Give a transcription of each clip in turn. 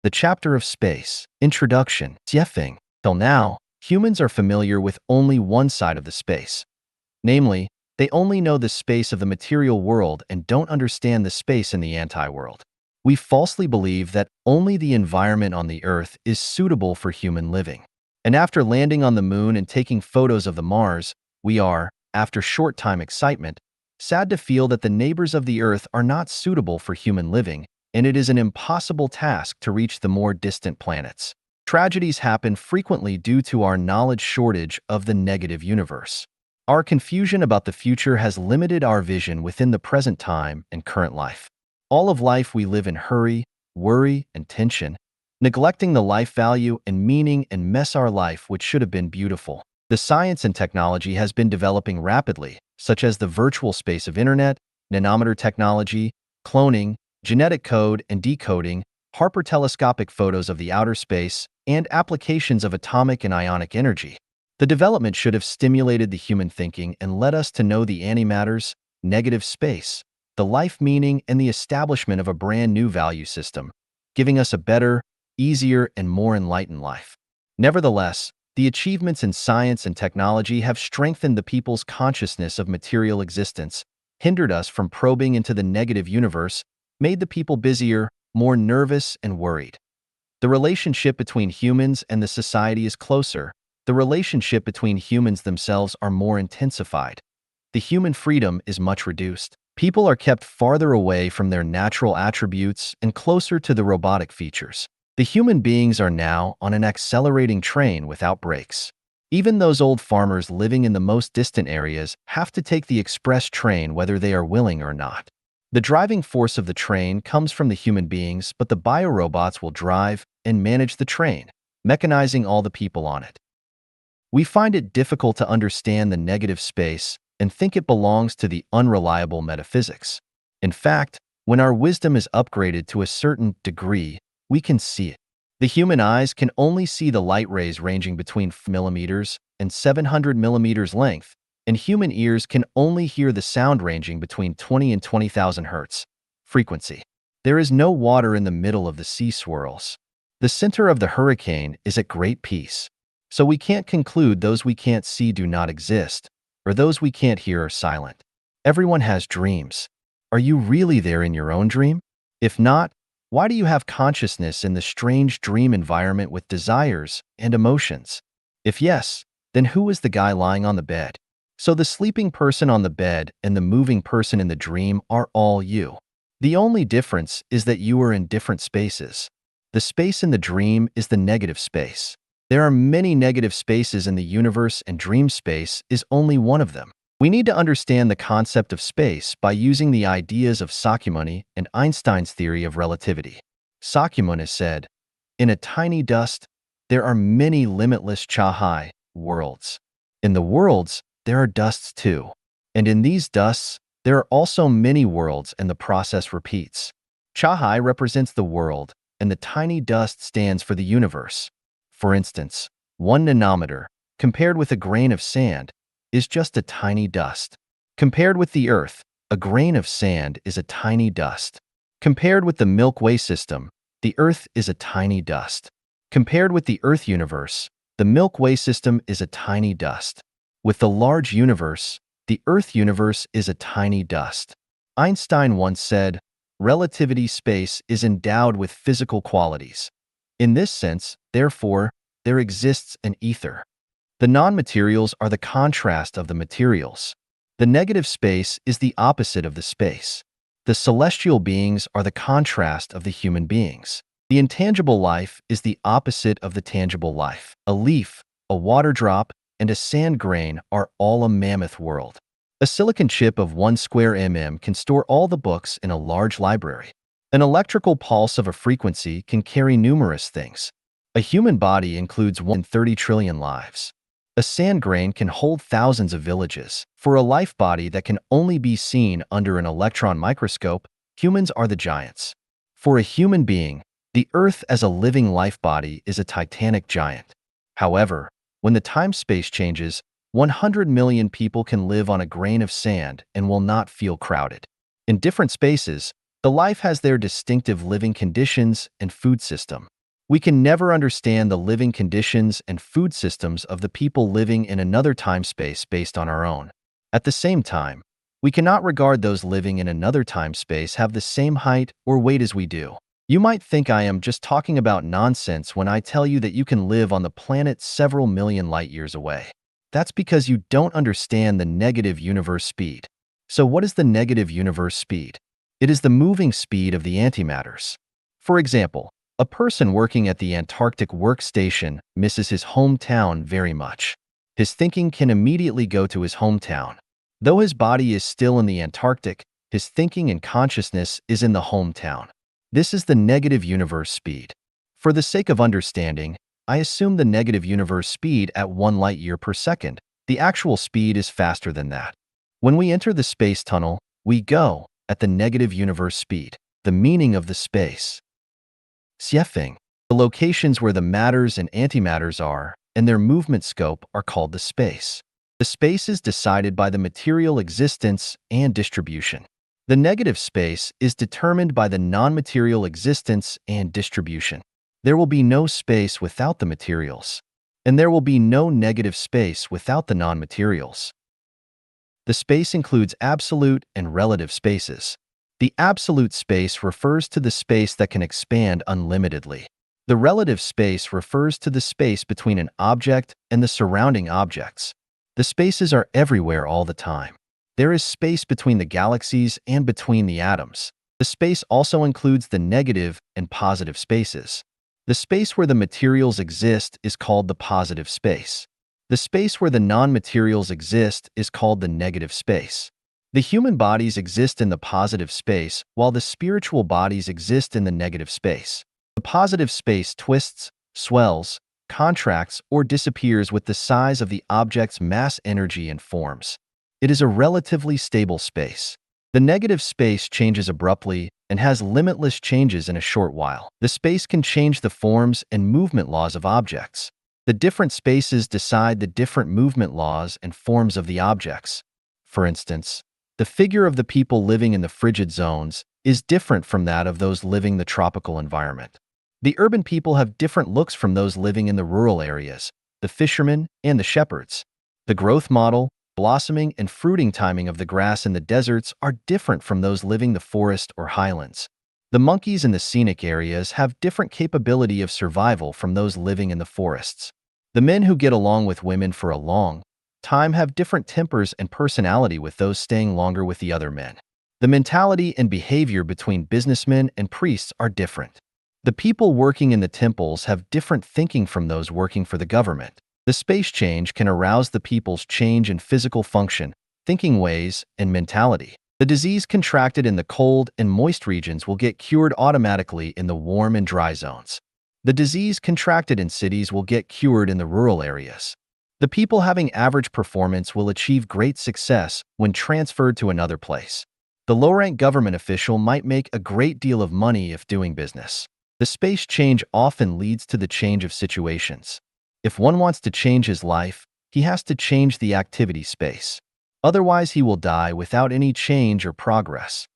The chapter of space, Introduction, Jiefeng. Till now, humans are familiar with only one side of the space. Namely, they only know the space of the material world and don't understand the space in the anti-world. We falsely believe that only the environment on the Earth is suitable for human living. And after landing on the moon and taking photos of the Mars, we are, after short-time excitement, sad to feel that the neighbors of the Earth are not suitable for human living, and it is an impossible task to reach the more distant planets. Tragedies happen frequently due to our knowledge shortage of the negative universe. Our confusion about the future has limited our vision within the present time and current life. All of life we live in hurry, worry, and tension, neglecting the life value and meaning and mess our life which should have been beautiful. The science and technology has been developing rapidly, such as the virtual space of internet, nanometer technology, cloning, genetic code and decoding, hypertelescopic photos of the outer space, and applications of atomic and ionic energy. The development should have stimulated the human thinking and led us to know the antimatters, negative space, the life meaning, and the establishment of a brand new value system, giving us a better, easier, and more enlightened life. Nevertheless, the achievements in science and technology have strengthened the people's consciousness of material existence, hindered us from probing into the negative universe, made the people busier, more nervous, and worried. The relationship between humans and the society is closer. The relationship between humans themselves are more intensified. The human freedom is much reduced. People are kept farther away from their natural attributes and closer to the robotic features. The human beings are now on an accelerating train without brakes. Even those old farmers living in the most distant areas have to take the express train whether they are willing or not. The driving force of the train comes from the human beings, but the biorobots will drive and manage the train, mechanizing all the people on it. We find it difficult to understand the negative space and think it belongs to the unreliable metaphysics. In fact, when our wisdom is upgraded to a certain degree, we can see it. The human eyes can only see the light rays ranging between millimeters and 700 millimeters length, and human ears can only hear the sound ranging between 20 and 20,000 hertz frequency. There is no water in the middle of the sea swirls. The center of the hurricane is at great peace. So we can't conclude those we can't see do not exist, or those we can't hear are silent. Everyone has dreams. Are you really there in your own dream? If not, why do you have consciousness in the strange dream environment with desires and emotions? If yes, then who is the guy lying on the bed? So the sleeping person on the bed and the moving person in the dream are all you. The only difference is that you are in different spaces. The space in the dream is the negative space. There are many negative spaces in the universe, and dream space is only one of them. We need to understand the concept of space by using the ideas of Sakyamuni and Einstein's theory of relativity. Sakyamuni said, "In a tiny dust, there are many limitless Chahai worlds. In the worlds, there are dusts too. And in these dusts, there are also many worlds, and the process repeats. Chahai represents the world, and the tiny dust stands for the universe. For instance, 1 nanometer, compared with a grain of sand, is just a tiny dust. Compared with the Earth, a grain of sand is a tiny dust. Compared with the Milky Way system, the Earth is a tiny dust. Compared with the Earth universe, the Milky Way system is a tiny dust. With the large universe, the Earth universe is a tiny dust." Einstein once said, "Relativity space is endowed with physical qualities. In this sense, therefore, there exists an ether. The non-materials are the contrast of the materials. The negative space is the opposite of the space. The celestial beings are the contrast of the human beings. The intangible life is the opposite of the tangible life. A leaf, a water drop, and a sand grain are all a mammoth world. A silicon chip of 1 square mm can store all the books in a large library. An electrical pulse of a frequency can carry numerous things. A human body includes 130 trillion lives. A sand grain can hold thousands of villages. For a life body that can only be seen under an electron microscope, humans are the giants. For a human being, the Earth as a living life body is a titanic giant. However, when the time-space changes, 100 million people can live on a grain of sand and will not feel crowded. In different spaces, The life has their distinctive living conditions and food system. We can never understand the living conditions and food systems of the people living in another time-space based on our own. At the same time, we cannot regard those living in another time-space have the same height or weight as we do. You might think I am just talking about nonsense when I tell you that you can live on the planet several million light years away. That's because you don't understand the negative universe speed. So what is the negative universe speed? It is the moving speed of the antimatters. For example, a person working at the Antarctic workstation misses his hometown very much. His thinking can immediately go to his hometown. Though his body is still in the Antarctic, his thinking and consciousness is in the hometown. This is the negative universe speed. For the sake of understanding, I assume the negative universe speed at 1 light year per second. The actual speed is faster than that. When we enter the space tunnel, we go at the negative universe speed. The meaning of the space. Xiefeng. The locations where the matters and antimatters are, and their movement scope are called the space. The space is decided by the material existence and distribution. The negative space is determined by the non-material existence and distribution. There will be no space without the materials, and there will be no negative space without the non-materials. The space includes absolute and relative spaces. The absolute space refers to the space that can expand unlimitedly. The relative space refers to the space between an object and the surrounding objects. The spaces are everywhere all the time. There is space between the galaxies and between the atoms. The space also includes the negative and positive spaces. The space where the materials exist is called the positive space. The space where the non-materials exist is called the negative space. The human bodies exist in the positive space, while the spiritual bodies exist in the negative space. The positive space twists, swells, contracts, or disappears with the size of the object's mass, energy, and forms. It is a relatively stable space. The negative space changes abruptly and has limitless changes in a short while. The space can change the forms and movement laws of objects. The different spaces decide the different movement laws and forms of the objects. For instance, the figure of the people living in the frigid zones is different from that of those living the tropical environment. The urban people have different looks from those living in the rural areas, the fishermen and the shepherds. The growth model, blossoming and fruiting timing of the grass in the deserts are different from those living the forest or highlands. The monkeys in the scenic areas have different capability of survival from those living in the forests. The men who get along with women for a long time have different tempers and personality with those staying longer with the other men. The mentality and behavior between businessmen and priests are different. The people working in the temples have different thinking from those working for the government. The space change can arouse the people's change in physical function, thinking ways, and mentality. The disease contracted in the cold and moist regions will get cured automatically in the warm and dry zones. The disease contracted in cities will get cured in the rural areas. The people having average performance will achieve great success when transferred to another place. The low-rank government official might make a great deal of money if doing business. The space change often leads to the change of situations. If one wants to change his life, he has to change the activity space. Otherwise, he will die without any change or progress.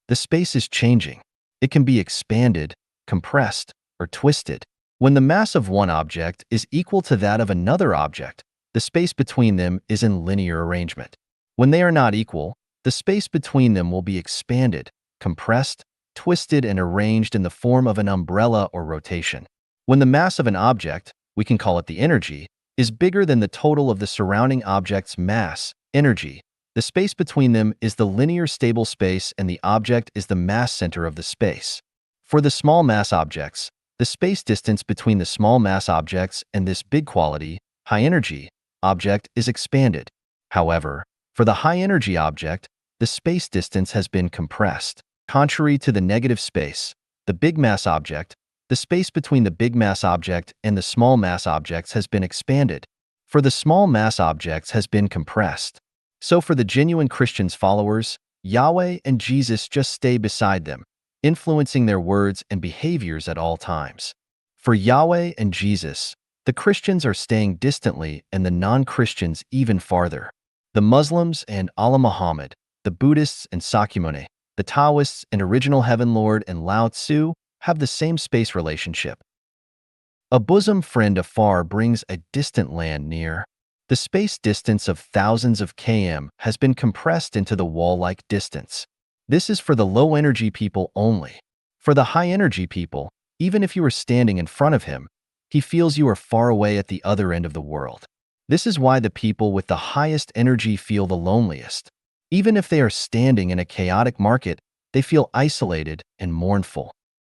The space is changing. It can be expanded, compressed, or twisted. When the mass of one object is equal to that of another object, the space between them is in linear arrangement. When they are not equal, the space between them will be expanded, compressed, twisted, and arranged in the form of an umbrella or rotation. When the mass of an object, we can call it the energy, is bigger than the total of the surrounding object's mass, energy, the space between them is the linear stable space and the object is the mass center of the space. For the small mass objects, the space distance between the small mass objects and this big quality, high energy, object is expanded. However, for the high energy object, the space distance has been compressed. Contrary to the negative space, the big mass object, the space between the big mass object and the small mass objects has been expanded. For the small mass objects has been compressed. So for the genuine Christians' followers, Yahweh and Jesus just stay beside them, influencing their words and behaviors at all times. For Yahweh and Jesus, the Christians are staying distantly and the non-Christians even farther. The Muslims and Allah Muhammad, the Buddhists and Sakyamuni, The Taoists and original Heaven Lord and Lao Tzu have the same space relationship. A bosom friend afar brings a distant land near. The space distance of thousands of km has been compressed into the wall-like distance. This is for the low-energy people only. For the high-energy people, even if you are standing in front of him, he feels you are far away at the other end of the world. This is why the people with the highest energy feel the loneliest. Even if they are standing in a chaotic market, they feel isolated and mournful.